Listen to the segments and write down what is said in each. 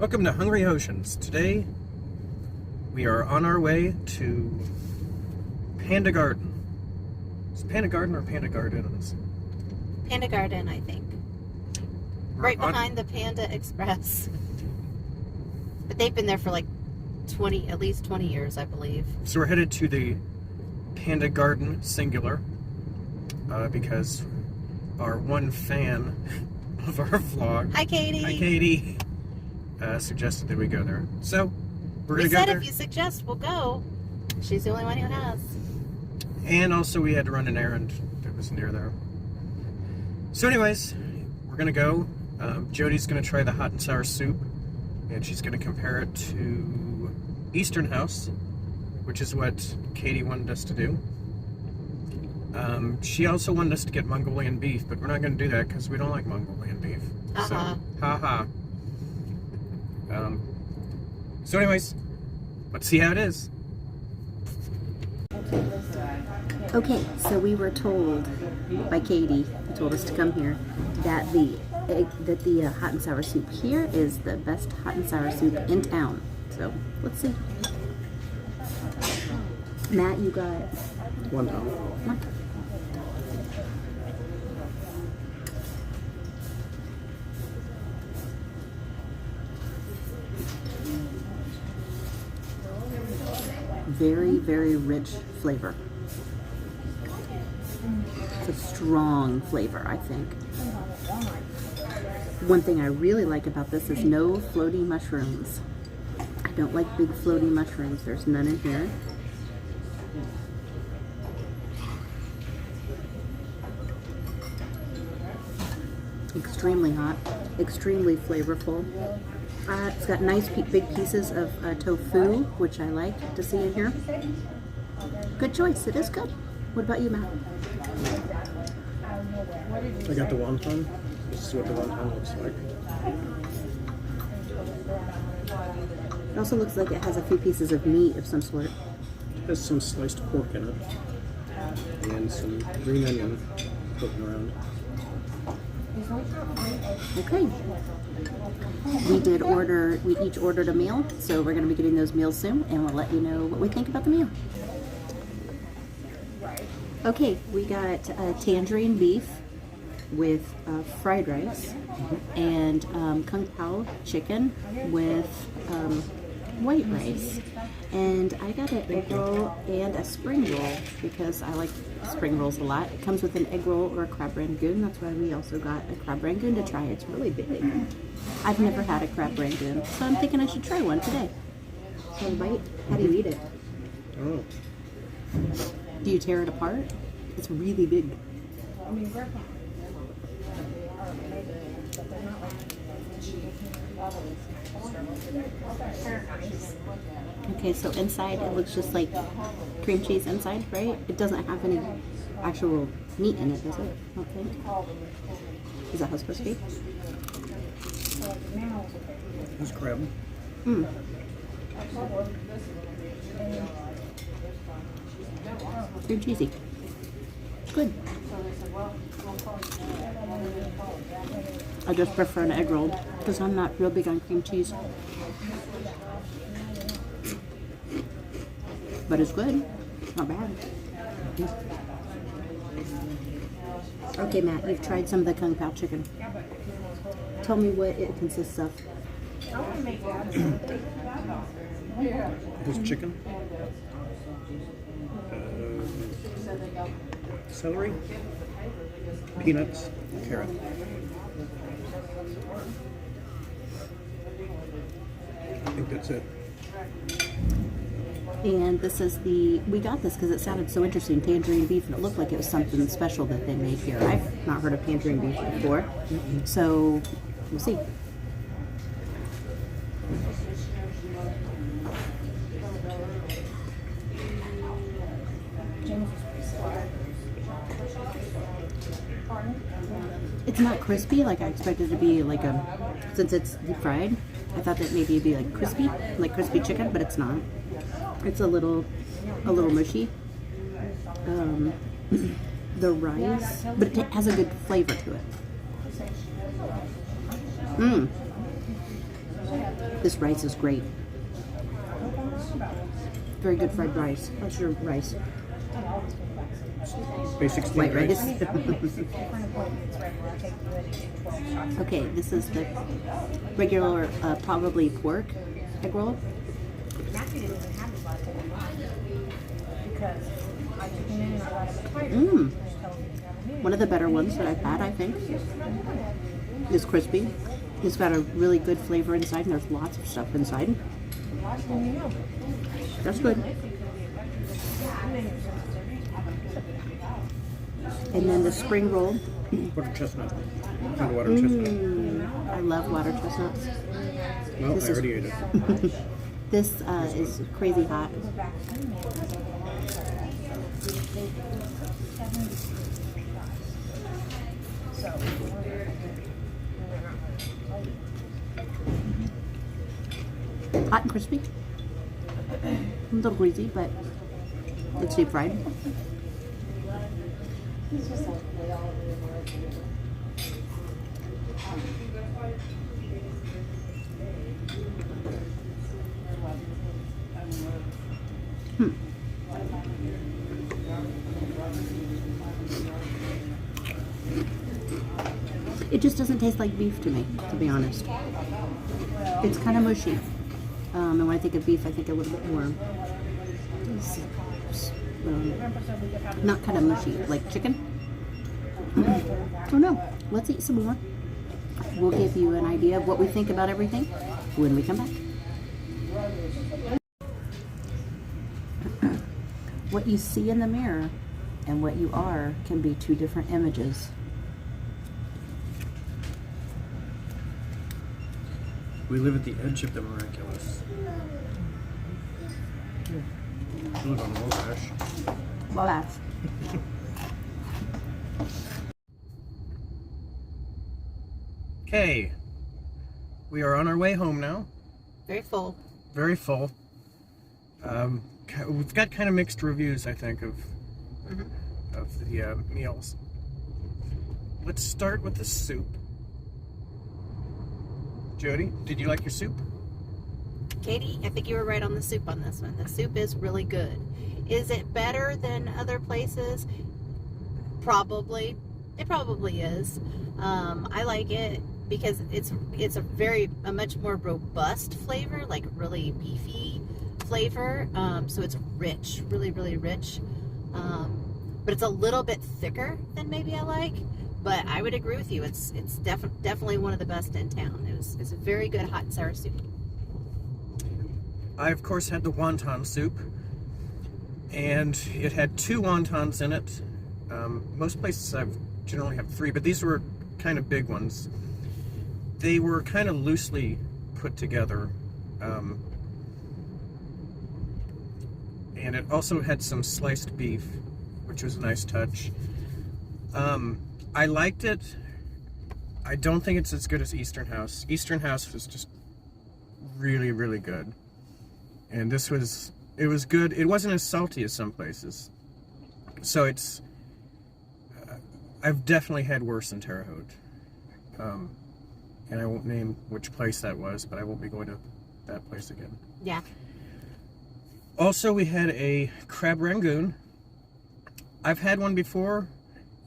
Welcome to Hungry Hautians. Today we are on our way to Panda Garden. Is it Panda Garden or Panda Gardens? Panda Garden, I think. Right behind the Panda Express. But they've been there for like at least 20 years, I believe. So we're headed to the Panda Garden singular because our one fan of our vlog, Hi, Katie. Hi, Katie, suggested that we go there. So we're going to go there. We said if you suggest, we'll go. She's the only one who has. And also we had to run an errand that was near there. So anyways, we're going to go. Jody's going to try the hot and sour soup, and she's going to compare it to Eastern House, which is what Katie wanted us to do. She also wanted us to get Mongolian beef, but we're not going to do that because we don't like Mongolian beef. So, haha. So anyways, let's see how it is. Okay, so we were told by Katie, who told us to come here, that the hot and sour soup here is the best hot and sour soup in town. So let's see. Matt, you got One time. one. Very, very rich flavor. It's a strong flavor, I think. One thing I really like about this is no floaty mushrooms. I don't like big floaty mushrooms. There's none in here. Extremely hot, extremely flavorful. It's got nice big pieces of tofu, which I like to see in here. Good choice. It is good. What about you, Matt? I got the wonton. This is what the wonton looks like. It also looks like it has a few pieces of meat of some sort. It has some sliced pork in it. And some green onion floating around. Okay. We each ordered a meal, so we're going to be getting those meals soon, and we'll let you know what we think about the meal. Okay, we got tangerine beef with fried rice and Kung Pao Chicken with white rice. And I got an egg roll and a spring roll because I like spring rolls a lot. It comes with an egg roll or a crab rangoon. That's why we also got a crab rangoon to try. It's really big. I've never had a crab rangoon, so I'm thinking I should try one today. So bite. How do you eat it? Oh. Do you tear it apart? It's really big. Okay, so inside it looks just like cream cheese inside, right? It doesn't have any actual meat in it, does it? I don't think. Is that how it's supposed to be? It's crab. Mm. Cream cheesy. Good. I just prefer an egg roll because I'm not real big on cream cheese. But it's good. Not bad. Okay, Matt, you've tried some of the Kung Pao Chicken. Tell me what it consists of. This chicken. Celery. Peanuts. Carrot. I think that's it. And this is we got this because it sounded so interesting, tangerine beef, and it looked like it was something special that they made here. I've not heard of tangerine beef before, so we'll see. It's not crispy like I expected it to be, since it's deep fried. I thought that maybe it'd be like crispy chicken, but it's not. It's a little mushy. The rice, but it has a good flavor to it. This rice is great. Very good fried rice. How's your rice? Basic White steamed rice. rice. Okay, this is the regular, probably pork egg roll. One of the better ones that I've had, I think. It's crispy. It's got a really good flavor inside, and there's lots of stuff inside. That's good. And then the spring roll. Water chestnut. And water chestnut. I love water chestnuts. Well, This I is- already ate it. This is crazy hot. Hot and crispy. A little greasy, but it's deep fried. It just doesn't taste like beef to me, to be honest. It's kind of mushy. And when I think of beef, I think a little bit more, not kind of mushy, like chicken. Oh no, let's eat some more. We'll give you an idea of what we think about everything when we come back. What you see in the mirror and what you are can be two different images. We live at the edge of the miraculous. We live on Wabash. Well, that's Okay. We are on our way home now. Very full. Very full. We've got kind of mixed reviews, I think, of the meals. Let's start with the soup. Jody, did you like your soup? Katie, I think you were right on the soup on this one. The soup is really good. Is it better than other places? Probably. It probably is. I like it because it's a much more robust flavor, like really beefy flavor. So it's rich, really, really rich. But it's a little bit thicker than maybe I like. But I would agree with you. It's definitely one of the best in town. It's a very good hot and sour soup. I, of course, had the wonton soup. And it had 2 wontons in it. Most places generally have 3, but these were kind of big ones. They were kind of loosely put together. And it also had some sliced beef, which was a nice touch. I liked it. I don't think it's as good as Eastern House. Eastern House was just really, really good. And it was good. It wasn't as salty as some places. So I've definitely had worse in Terre Haute. And I won't name which place that was, but I won't be going to that place again. Yeah. Also, we had a crab Rangoon. I've had one before.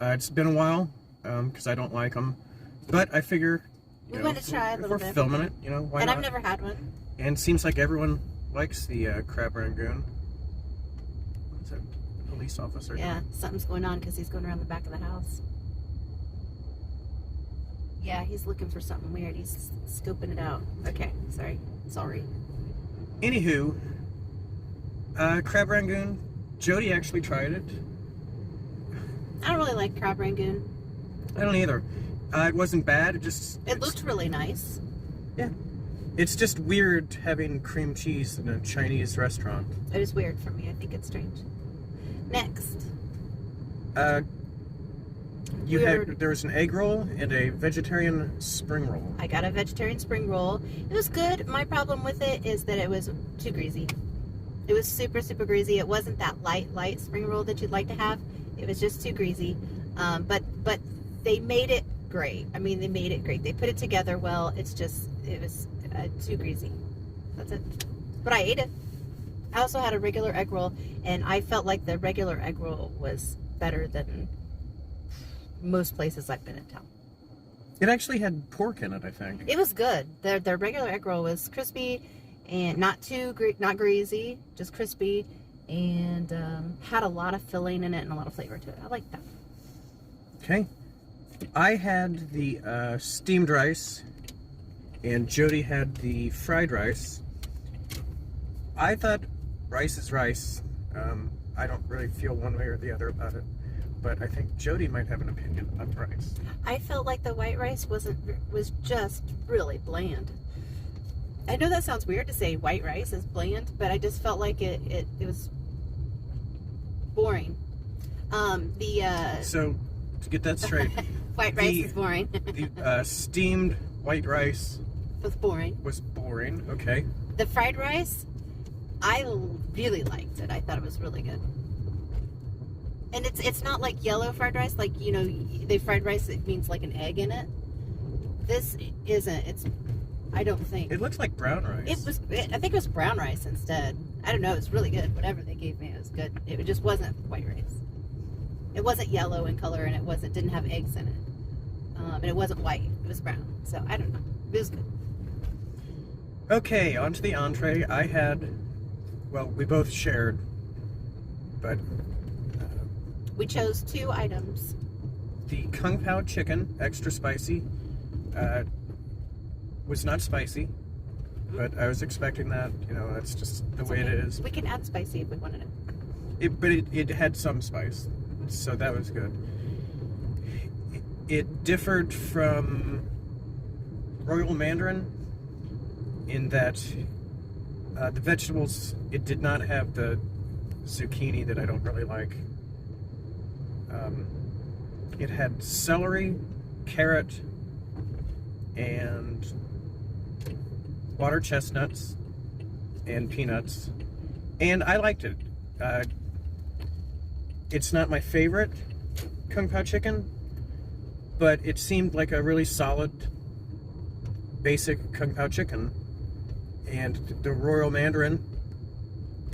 It's been a while, because I don't like them. But I figure, We want to try a if little we're bit. filming it, why And not? I've never had one. And it seems like everyone likes the crab Rangoon. What's that? Police officer. Yeah, something's going on because he's going around the back of the house. Yeah, he's looking for something weird. He's scoping it out. Okay, sorry. Anywho, crab Rangoon. Jody actually tried it. I don't really like crab Rangoon. I don't either. It wasn't bad. It looked really nice. Yeah. It's just weird having cream cheese in a Chinese restaurant. It is weird for me. I think it's strange. Next. There was an egg roll and a vegetarian spring roll. I got a vegetarian spring roll. It was good. My problem with it is that it was too greasy. It was super, super greasy. It wasn't that light spring roll that you'd like to have. It was just too greasy. But they made it great. I mean, they made it great. They put it together well. It's just, it was too greasy. That's it. But I ate it. I also had a regular egg roll, and I felt like the regular egg roll was better than most places I've been in town. It actually had pork in it, I think. It was good. Their regular egg roll was crispy and not not greasy, just crispy, and had a lot of filling in it and a lot of flavor to it. I like that. Okay. I had the steamed rice, and Jody had the fried rice. I thought rice is rice. I don't really feel one way or the other about it, but I think Jody might have an opinion on rice. I felt like the white rice was just really bland. I know that sounds weird to say white rice is bland, but I just felt like it was boring. So, to get that straight, white rice is boring. the steamed white rice was boring. Was boring. Okay. The fried rice, I really liked it. I thought it was really good. And it's not like yellow fried rice, like, you know, the fried rice, it means like an egg in it. This isn't. It's, I don't think. It looks like brown rice. I think it was brown rice instead. I don't know. It was really good. Whatever they gave me, it was good. It just wasn't white rice. It wasn't yellow in color, and it didn't have eggs in it. And it wasn't white. It was brown. So I don't know. It was good. Okay, on to the entree. I had, well, we both shared, but we chose 2 items. The Kung Pao Chicken, extra spicy, was not spicy, but I was expecting that. You know, that's just the way it is. We can add spicy if we wanted it. But it had some spice, so that was good. It differed from Royal Mandarin in that the vegetables, it did not have the zucchini that I don't really like. It had celery, carrot, and water chestnuts and peanuts, and I liked it. It's not my favorite Kung Pao chicken, but it seemed like a really solid, basic Kung Pao chicken. And the Royal Mandarin,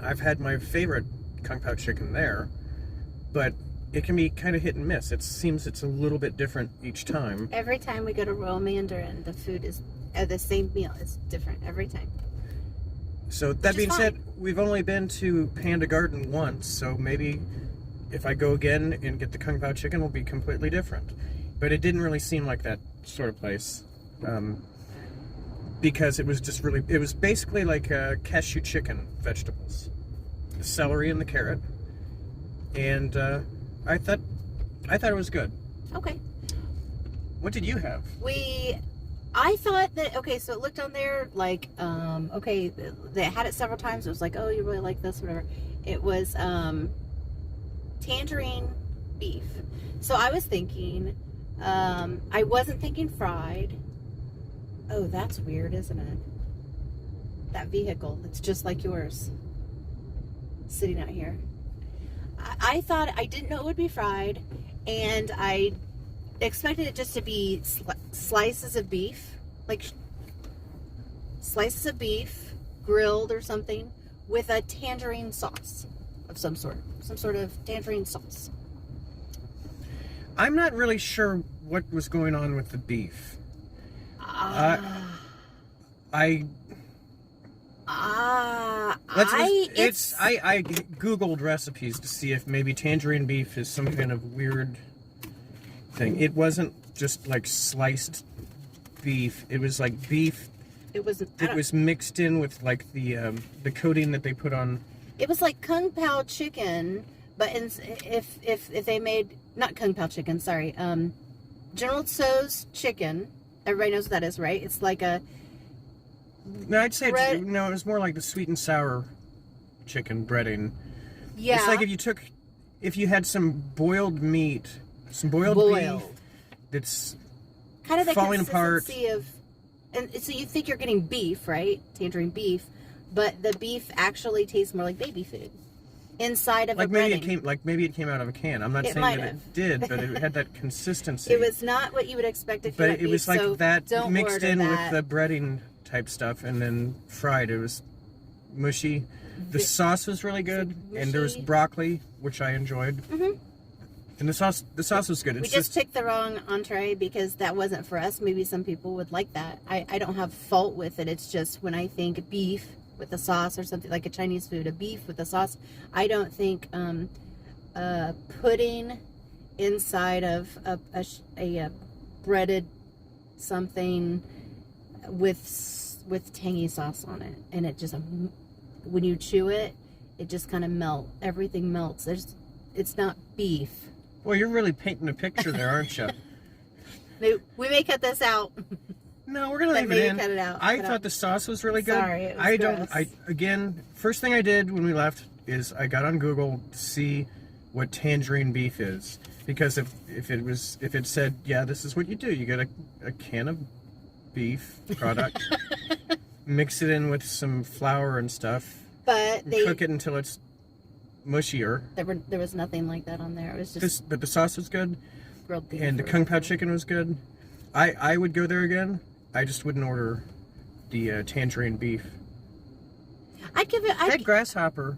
I've had my favorite Kung Pao chicken there, but it can be kind of hit and miss. It seems it's a little bit different each time. Every time we go to Royal Mandarin, the food is the same meal. It's different every time. So that being said, we've only been to Panda Garden once, so maybe if I go again and get the Kung Pao chicken, it'll be completely different. But it didn't really seem like that sort of place. Because it was just really, it was basically like cashew chicken vegetables. The celery and the carrot. And I thought it was good. Okay. What did you have? I thought that, okay, so it looked on there like, okay, they had it several times. It was like, oh, you really like this, whatever. It was tangerine beef. So I was thinking, I wasn't thinking fried. Oh, that's weird, isn't it? That vehicle, it's just like yours, sitting out here. I thought, I didn't know it would be fried, and I expected it just to be slices of beef, like slices of beef, grilled or something, with a tangerine sauce of some sort of tangerine sauce. I'm not really sure what was going on with the beef. I googled recipes to see if maybe tangerine beef is some kind of weird thing. It wasn't just like sliced beef. It was like beef. It was mixed in with like the coating that they put on. It was like Kung Pao chicken, but if they made, not Kung Pao chicken, sorry, General Tso's chicken. Everybody knows what that is, right? It's like a... No, I'd say it was more like the sweet and sour chicken breading. Yeah. It's like if you had some boiled meat, some boiled beef that's kind of the falling apart. And so you think you're getting beef, right? Tangerine beef, but the beef actually tastes more like baby food. inside of like a maybe breading. maybe it came out of a can. I'm not It saying might that have. it did, but it had that consistency. It was not what you would expect if you but had it was beef, like so that don't mixed order in that. with the breading type stuff and then fried. It was mushy. The sauce was really good, and there was mushy. broccoli, which I enjoyed. Mhm. And the sauce was good. We It's just picked the wrong entree because that wasn't for us. Maybe some people would like that. I don't have fault with it. It's just when I think beef with a sauce or something like a Chinese food, a beef with a sauce, I don't think pudding inside of a breaded something with tangy sauce on it, and it just when you chew it, it just kind of melts. Everything melts. It's not beef. Well, you're really painting a picture there, aren't you? We may cut this out. No, we're gonna But leave it maybe in. cut it out. I Cut thought out. the sauce was really good. Sorry, it was gross. Again, first thing I did when we left is I got on Google to see what tangerine beef is, because if it said, yeah, this is what you do, you get a can of beef product, mix it in with some flour and stuff, But and cook it until it's mushier. there was nothing like that on there. It was just But the sauce was good, grilled beef. and the or Kung Pao whatever. Chicken was good. I would go there again. I just wouldn't order the tangerine beef. I'd give it. That grasshopper,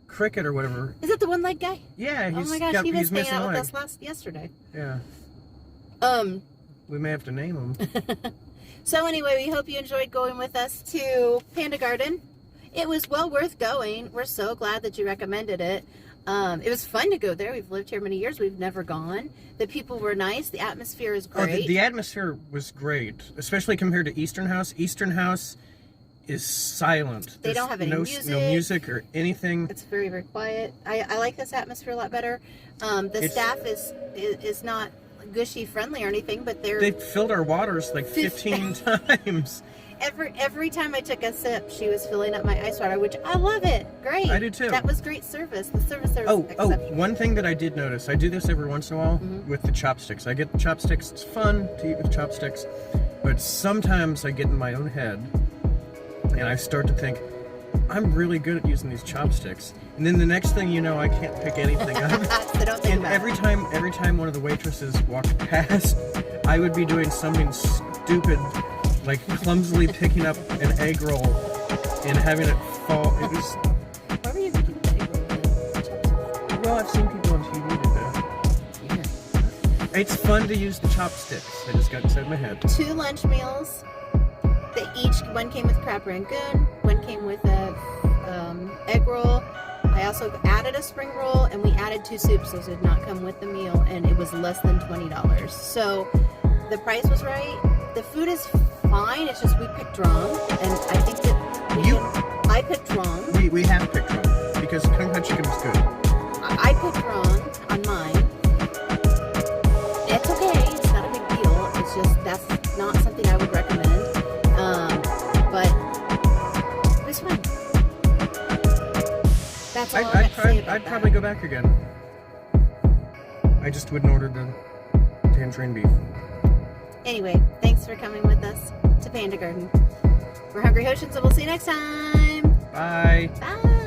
cricket or whatever. Is it the one-legged guy? Yeah, Oh my gosh, he was he's hanging missing out a with leg. us yesterday. Yeah, Um. we may have to name him. So anyway, we hope you enjoyed going with us to Panda Garden. It was well worth going. We're so glad that you recommended it. It was fun to go there. We've lived here many years. We've never gone. The people were nice. The atmosphere is Oh, great. the atmosphere was great, especially compared to Eastern House. Eastern House is silent. They don't There's have any no music. music or anything. It's very, very quiet. I like this atmosphere a lot better. The staff is not gushy friendly or anything, but They filled our waters like 15 times. every time I took a sip, she was filling up my ice water, which I love it. Great. I do too. That was great service. The service there was Oh, exceptional. one thing that I did notice, I do this every once in a while with the chopsticks. I get the chopsticks, it's fun to eat with chopsticks, but sometimes I get in my own head and I start to think, I'm really good at using these chopsticks. And then the next thing you know, I can't pick anything up. So don't think And about every time one of the waitresses walked past, I would be doing something stupid, like clumsily picking up an egg roll and having it fall. It was, it. Why were you making the egg roll with chopsticks? well, I've seen people on TV do that. It's fun to use the chopsticks. I just got inside my head. 2 lunch meals. One came with crab rangoon. One came with a egg roll. I also added a spring roll, and we added 2 soups. Those did not come with the meal, and it was less than $20. So the price was right. The food is fine. It's just we picked wrong, and I think that I picked wrong. We have picked wrong because Kung Pao Chicken was good. I picked wrong on mine. It's okay. It's not a big deal. It's just that's not something I would recommend. But it was fun. That's all I got to say about I'd that. probably go back again. I just wouldn't order the tangerine beef. Anyway, thanks for coming with us to Panda Garden. We're Hungry Hautians, and we'll see you next time. Bye. Bye.